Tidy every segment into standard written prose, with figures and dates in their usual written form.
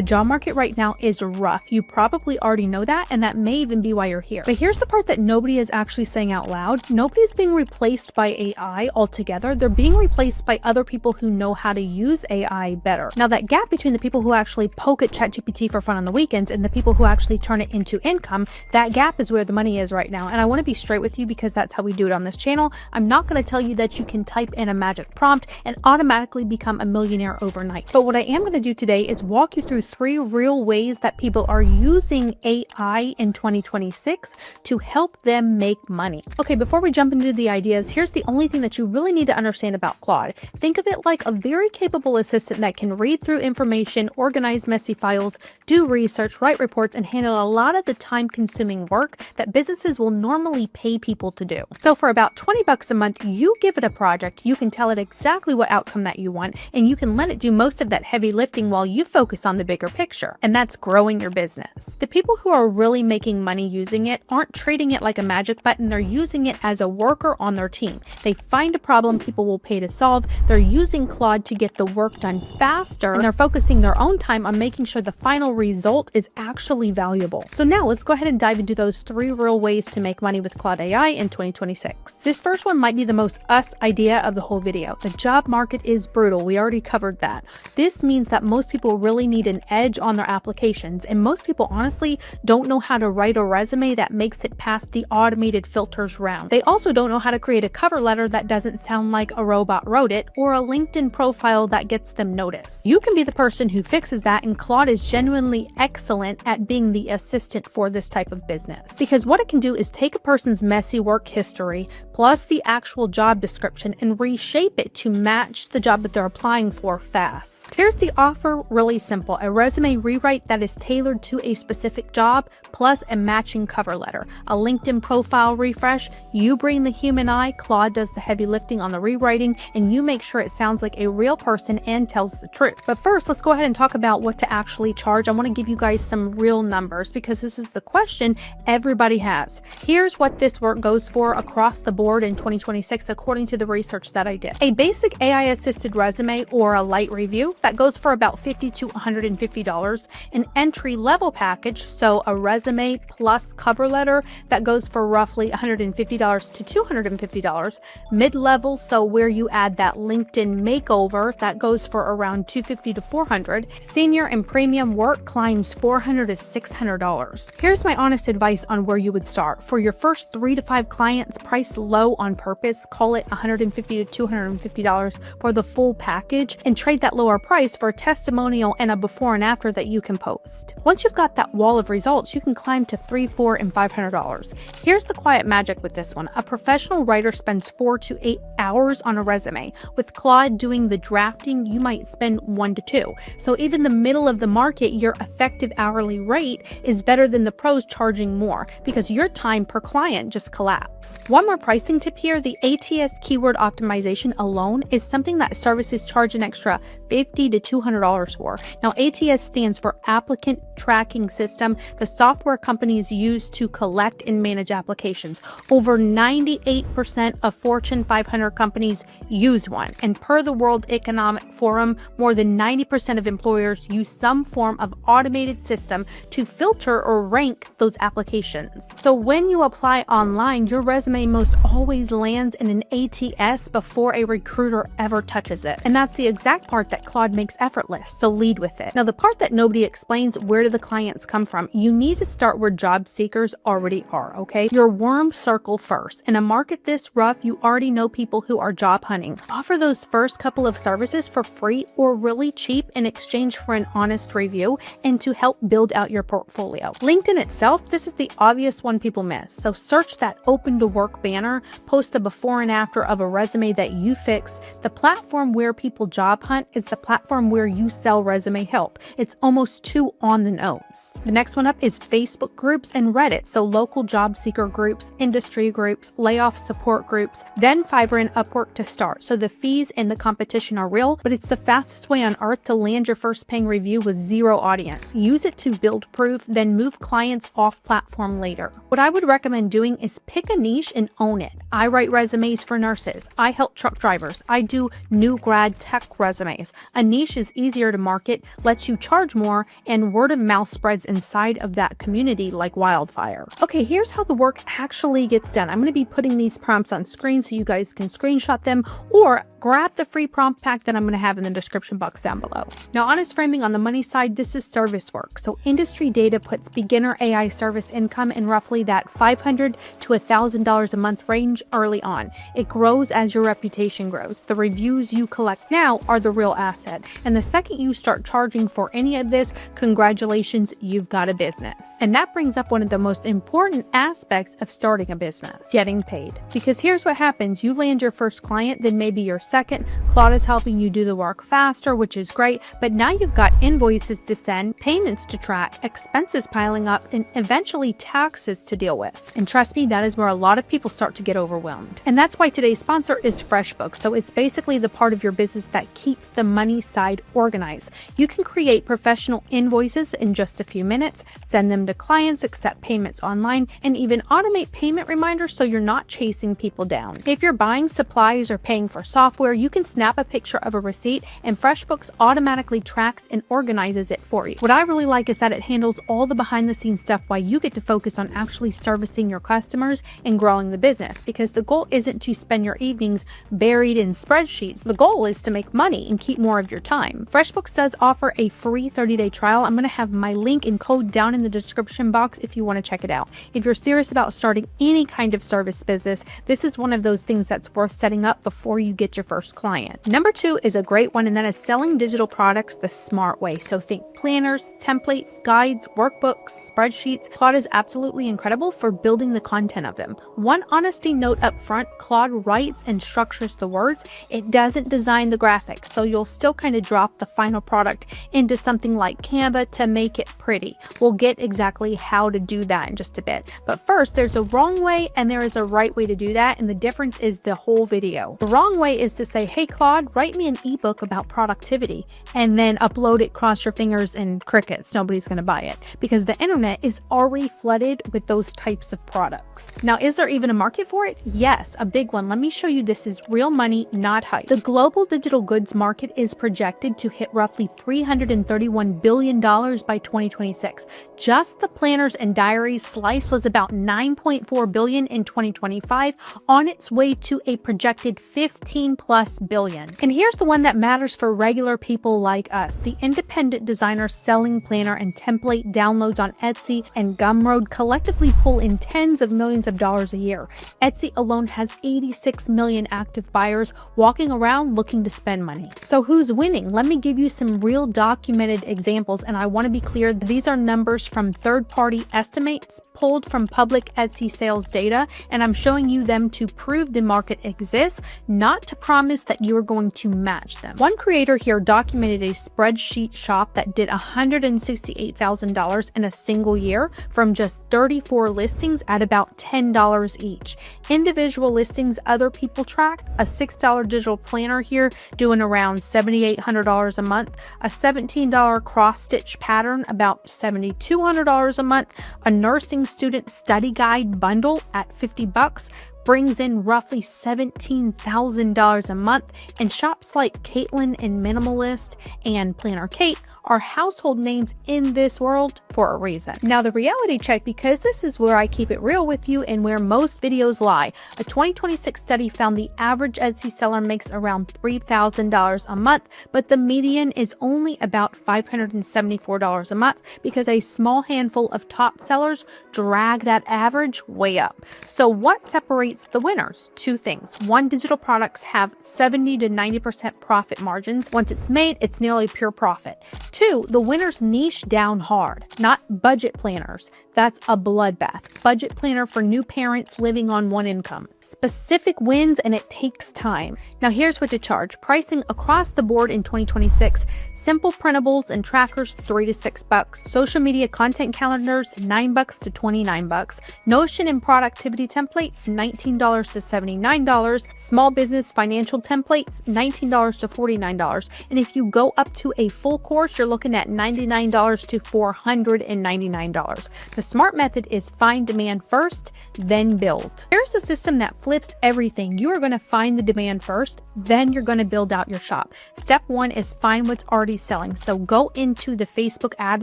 The job market right now is rough. You probably already know that, and that may even be why you're here. But here's the part that nobody is actually saying out loud. Nobody's being replaced by AI altogether. They're being replaced by other people who know how to use AI better. Now, that gap between the people who actually poke at ChatGPT for fun on the weekends and the people who actually turn it into income, that gap is where the money is right now. And I want to be straight with you because that's how we do it on this channel. I'm not going to tell you that you can type in a magic prompt and automatically become a millionaire overnight. But what I am going to do today is walk you through 3 real ways that people are using AI in 2026 to help them make money. Okay, before we jump into the ideas, here's the only thing that you really need to understand about Claude. Think of it like a very capable assistant that can read through information, organize messy files, do research, write reports, and handle a lot of the time-consuming work that businesses will normally pay people to do. So for about 20 bucks a month, you give it a project, you can tell it exactly what outcome that you want, and you can let it do most of that heavy lifting while you focus on the bigger picture. And that's growing your business. The people who are really making money using it aren't treating it like a magic button. They're using it as a worker on their team. They find a problem people will pay to solve. They're using Claude to get the work done faster, and they're focusing their own time on making sure the final result is actually valuable. So now let's go ahead and dive into those 3 real ways to make money with Claude AI in 2026. This first one might be the most us idea of the whole video. The job market is brutal. We already covered that. This means that most people really need an edge on their applications, and most people honestly don't know how to write a resume that makes it past the automated filters round. They also don't know how to create a cover letter that doesn't sound like a robot wrote it, or a LinkedIn profile that gets them noticed. You can be the person who fixes that, and Claude is genuinely excellent at being the assistant for this type of business, because what it can do is take a person's messy work history plus the actual job description and reshape it to match the job that they're applying for fast. Here's the offer, really simple: a resume rewrite that is tailored to a specific job, plus a matching cover letter. A LinkedIn profile refresh, you bring the human eye, Claude does the heavy lifting on the rewriting, and you make sure it sounds like a real person and tells the truth. But first, let's go ahead and talk about what to actually charge. I want to give you guys some real numbers because this is the question everybody has. Here's what this work goes for across the board in 2026 according to the research that I did. A basic AI assisted resume or a light review that goes for about $50 to $150. An entry-level package, so a resume plus cover letter, that goes for roughly $150 to $250. Mid-level, so where you add that LinkedIn makeover, that goes for around $250 to $400. Senior and premium work climbs $400 to $600. Here's my honest advice on where you would start. For your first 3 to 5 clients, price low on purpose, call it $150 to $250 for the full package, and trade that lower price for a testimonial and a before and after that you can post. Once you've got that wall of results, you can climb to $300, $400, and $500. Here's the quiet magic with this one. A professional writer spends 4 to 8 hours on a resume. With Claude doing the drafting, you might spend 1 to 2. So even the middle of the market, your effective hourly rate is better than the pros charging more because your time per client just collapsed. One more pricing tip here: the ATS keyword optimization alone is something that services charge an extra $50 to $200 for. Now, ATS stands for Applicant Tracking System, the software companies use to collect and manage applications. Over 98% of Fortune 500 companies use one, and per the World Economic Forum, more than 90% of employers use some form of automated system to filter or rank those applications. So when you apply online, your resume most always lands in an ATS before a recruiter ever touches it. And that's the exact part that Claude makes effortless, so lead with it. Now, the part that nobody explains: where do the clients come from? You need to start where job seekers already are, okay? Your warm circle first. In a market this rough, you already know people who are job hunting. Offer those first couple of services for free or really cheap in exchange for an honest review and to help build out your portfolio. LinkedIn itself, this is the obvious one people miss. So search that open to work banner, post a before and after of a resume that you fixed. The platform where people job hunt is the platform where you sell resume help. It's almost too on the nose. The next one up is Facebook groups and Reddit, so local job seeker groups, industry groups, layoff support groups, then Fiverr and Upwork to start. So the fees and the competition are real, but it's the fastest way on earth to land your first paying review with zero audience. Use it to build proof, then move clients off platform later. What I would recommend doing is pick a niche and own it. I write resumes for nurses. I help truck drivers. I do new grad tech resumes. A niche is easier to market, lets you charge more, and word of mouth spreads inside of that community like wildfire. Okay, here's how the work actually gets done. I'm going to be putting these prompts on screen so you guys can screenshot them or grab the free prompt pack that I'm going to have in the description box down below. Now, honest framing on the money side, this is service work. So industry data puts beginner AI service income in roughly that $500 to $1,000 a month range early on. It grows as your reputation grows. The reviews you collect now are the real asset. And the second you start charging for any of this, congratulations, you've got a business. And that brings up one of the most important aspects of starting a business, getting paid. Because here's what happens. You land your first client, then maybe your second. Claude is helping you do the work faster, which is great, but now you've got invoices to send, payments to track, expenses piling up, and eventually taxes to deal with. And trust me, that is where a lot of people start to get overwhelmed. And that's why today's sponsor is FreshBooks. So it's basically the part of your business that keeps the money side organized. You can create professional invoices in just a few minutes, send them to clients, accept payments online, and even automate payment reminders so you're not chasing people down. If you're buying supplies or paying for software, you can snap a picture of a receipt and FreshBooks automatically tracks and organizes it for you. What I really like is that it handles all the behind the scenes stuff while you get to focus on actually servicing your customers and growing the business, because the goal isn't to spend your evenings buried in spreadsheets. The goal is to make money and keep more of your time. FreshBooks does offer a free 30-day trial. I'm going to have my link and code down in the description box if you want to check it out. If you're serious about starting any kind of service business, this is one of those things that's worth setting up before you get your first client. Number 2 is a great one, and that is selling digital products the smart way. So think planners, templates, guides, workbooks, spreadsheets. Claude is absolutely incredible for building the content of them. One honesty note up front, Claude writes and structures the words. It doesn't design the graphics, so you'll still kind of drop the final product into something like Canva to make it pretty. We'll get exactly how to do that in just a bit. But first, there's a wrong way and there is a right way to do that, and the difference is the whole video. The wrong way is to say, hey Claude, write me an ebook about productivity, and then upload it, cross your fingers, and crickets. Nobody's going to buy it because the internet is already flooded with those types of products. Now, is there even a market for it? Yes, a big one. Let me show you. This is real money, not hype. The global digital goods market is projected to hit roughly $331 billion by 2026. Just the planners and diaries slice was about $9.4 billion in 2025, on its way to a projected 15+ billion. And here's the one that matters for regular people like us. The independent designers selling planner and template downloads on Etsy and Gumroad collectively pull in tens of millions of dollars a year. Etsy alone has 86 million active buyers walking around looking to spend money. So who's winning? Let me give you some real documented examples, and I want to be clear that these are numbers from third-party estimates pulled from public Etsy sales data, and I'm showing you them to prove the market exists, not to promise that you are going to match them. One creator here documented a spreadsheet shop that did $168,000 in a single year from just 34 listings at about $10 each. Individual listings other people tracked, a $6 digital planner here doing around $7,800 a month, a $17 cross-stitch pattern about $7,200 a month, a nursing student study guide bundle at $50 brings in roughly $17,000 a month, and shops like Caitlin and Minimalist and Planner Kate are household names in this world for a reason. Now, the reality check, because this is where I keep it real with you and where most videos lie. A 2026 study found the average Etsy seller makes around $3,000 a month, but the median is only about $574 a month because a small handful of top sellers drag that average way up. So what separates the winners? Two things. One, digital products have 70 to 90% profit margins. Once it's made, it's nearly pure profit. Two, the winners niche down hard, not budget planners. That's a bloodbath. Budget planner for new parents living on one income. Specific wins, and it takes time. Now here's what to charge. Pricing across the board in 2026. Simple printables and trackers, $3 to $6. Social media content calendars, $9 to $29. Notion and productivity templates, $19 to $79. Small business financial templates, $19 to $49. And if you go up to a full course, you're looking at $99 to $499. The smart method is find demand first, then build. Here's a system that flips everything. You are going to find the demand first, then you're going to build out your shop. Step one is find what's already selling. So go into the Facebook ad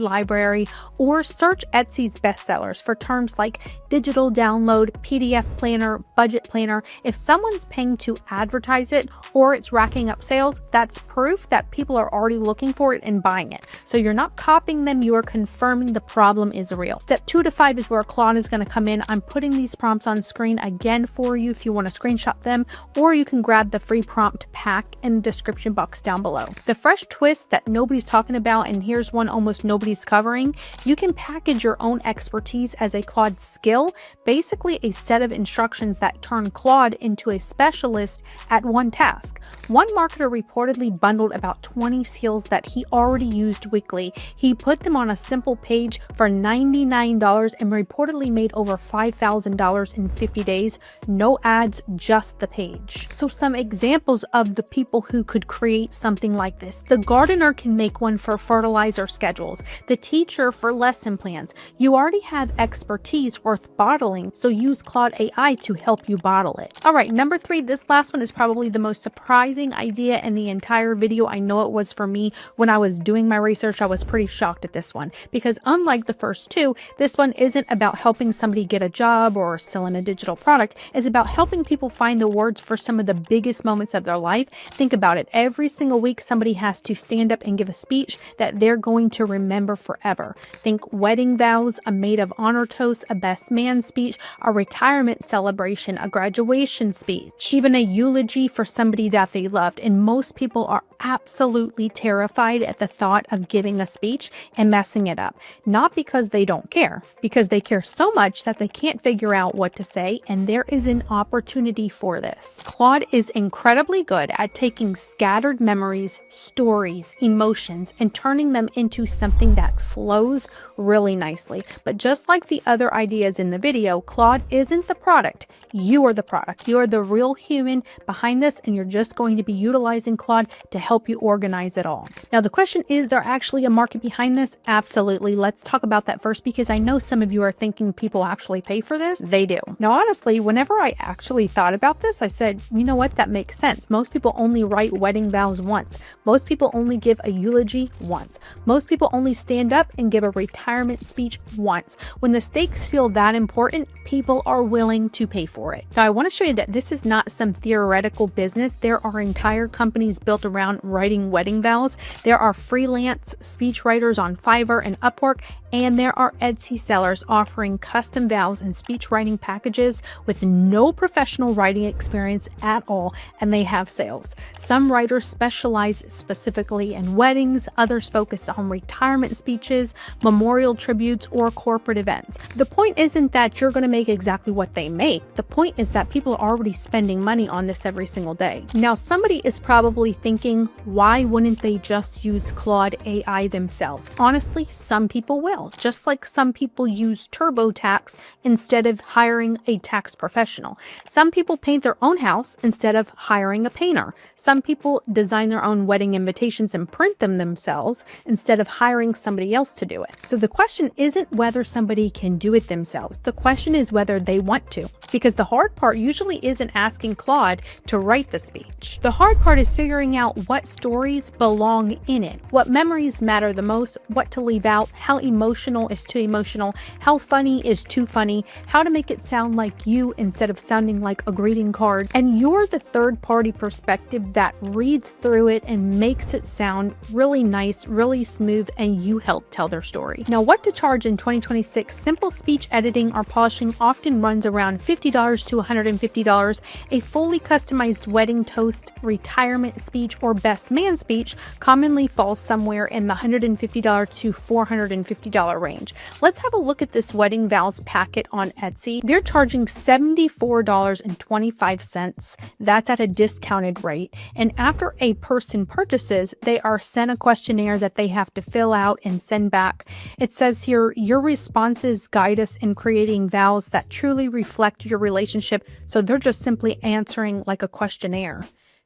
library or search Etsy's bestsellers for terms like digital download, PDF planner, budget planner. If someone's paying to advertise it or it's racking up sales, that's proof that people are already looking for it and buying it. So you're not copying them, you are confirming the problem is real. Step 2 to 5 is where Claude is going to come in. I'm putting these prompts on screen again for you if you want to screenshot them, or you can grab the free prompt pack in the description box down below. The fresh twist that nobody's talking about, and here's one almost nobody's covering, you can package your own expertise as a Claude skill, basically a set of instructions that turn Claude into a specialist at one task. One marketer reportedly bundled about 20 skills that he already used weekly. He put them on a simple page for $99 and reportedly made over $5,000 in 50 days. No ads, just the page. So some examples of the people who could create something like this. The gardener can make one for fertilizer schedules. The teacher for lesson plans. You already have expertise worth bottling, so use Claude AI to help you bottle it. All right, number 3, this last one is probably the most surprising idea in the entire video. I know it was for me. When I was doing my research, I was pretty shocked at this one because unlike the first two, this one isn't about helping somebody get a job or selling a digital product. It's about helping people find the words for some of the biggest moments of their life. Think about it. Every single week, somebody has to stand up and give a speech that they're going to remember forever. Think wedding vows, a maid of honor toast, a best man speech, a retirement celebration, a graduation speech, even a eulogy for somebody that they loved. And most people are absolutely terrified at the thought of giving a speech and messing it up. Not because they don't care, because they care so much that they can't figure out what to say, and there is an opportunity for this. Claude is incredibly good at taking scattered memories, stories, emotions, and turning them into something that flows really nicely. But just like the other ideas in the video, Claude isn't the product. You are the product. You are the real human behind this, and you're just going to be utilizing Claude to help you organize it all. Now, the question is there actually a market behind this? Absolutely. Let's talk about that first, because I know some of you are thinking people actually pay for this. They do. Now, honestly, whenever I actually thought about this, I said, you know what? That makes sense. Most people only write wedding vows once. Most people only give a eulogy once. Most people only stand up and give a retirement speech once. When the stakes feel that important, people are willing to pay for it. Now, I want to show you that this is not some theoretical business. There are entire companies built around writing wedding vows. There are freelance speech writers on Fiverr and Upwork, and there are Etsy sellers offering custom vows and speech writing packages with no professional writing experience at all, and they have sales. Some writers specialize specifically in weddings, others focus on retirement speeches, memorial tributes, or corporate events. The point isn't that you're going to make exactly what they make. The point is that people are already spending money on this every single day. Now, somebody is probably thinking, why wouldn't they just use Claude AI themselves? Honestly, some people will. Just like some people use TurboTax instead of hiring a tax professional. Some people paint their own house instead of hiring a painter. Some people design their own wedding invitations and print them themselves instead of hiring somebody else to do it. So the question isn't whether somebody can do it themselves. The question is whether they want to, because the hard part usually isn't asking Claude to write the speech. The hard part is figuring out what stories belong in it, what memories matter the most, what to leave out, how emotional is too emotional, how funny is too funny, how to make it sound like you instead of sounding like a greeting card. And you're the third party perspective that reads through it and makes it sound really nice, really smooth, and you help tell their story. Now, what to charge in 2026? Simple speech editing or polishing often runs around $50 to $150. A fully customized wedding toast, retirement speech, or best man speech commonly falls somewhere in the $150 to $450 range. Let's have a look at this wedding vows packet on Etsy. They're charging $74.25. That's at a discounted rate. And after a person purchases, they are sent a questionnaire that they have to fill out and send back. It says here, your responses guide us in creating vows that truly reflect your relationship. So they're just simply answering like a questionnaire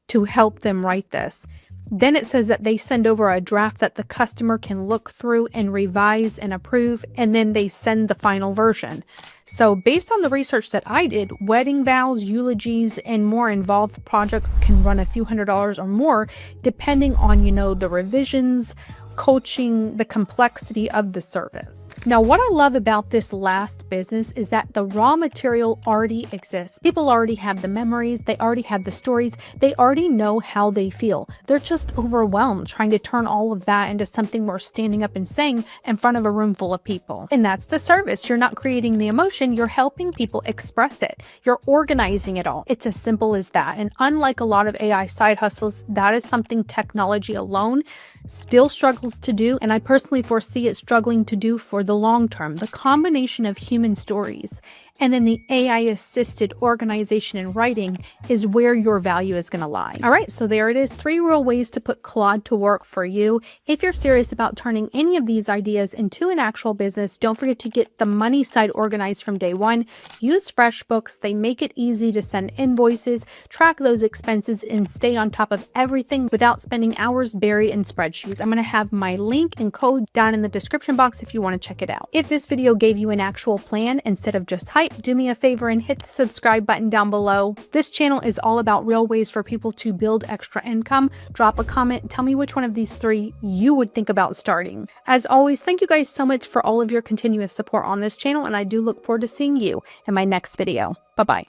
to help them write this. Then it says that they send over a draft that the customer can look through and revise and approve, and then they send the final version. So based on the research that I did, wedding vows, eulogies, and more involved projects can run a few $100s or more, depending on, the revisions, coaching, the complexity of the service. Now, what I love about this last business is that the raw material already exists. People already have the memories, they already have the stories, they already know how they feel. They're just overwhelmed trying to turn all of that into something we're standing up and saying in front of a room full of people. And that's the service. You're not creating the emotion, you're helping people express it. You're organizing it all. It's as simple as that. And unlike a lot of AI side hustles, that is something technology alone still struggles to do, and I personally foresee it struggling to do for the long term. The combination of human stories and then the AI-assisted organization and writing is where your value is going to lie. All right, so there it is. 3 real ways to put Claude to work for you. If you're serious about turning any of these ideas into an actual business, don't forget to get the money side organized from day one. Use FreshBooks. They make it easy to send invoices, track those expenses, and stay on top of everything without spending hours buried in spreadsheets. I'm going to have my link and code down in the description box if you want to check it out. If this video gave you an actual plan instead of just hype, do me a favor and hit the subscribe button down below. This channel is all about real ways for people to build extra income. Drop a comment, tell me which one of these 3 you would think about starting. As always, thank you guys so much for all of your continuous support on this channel, and I do look forward to seeing you in my next video. Bye-bye.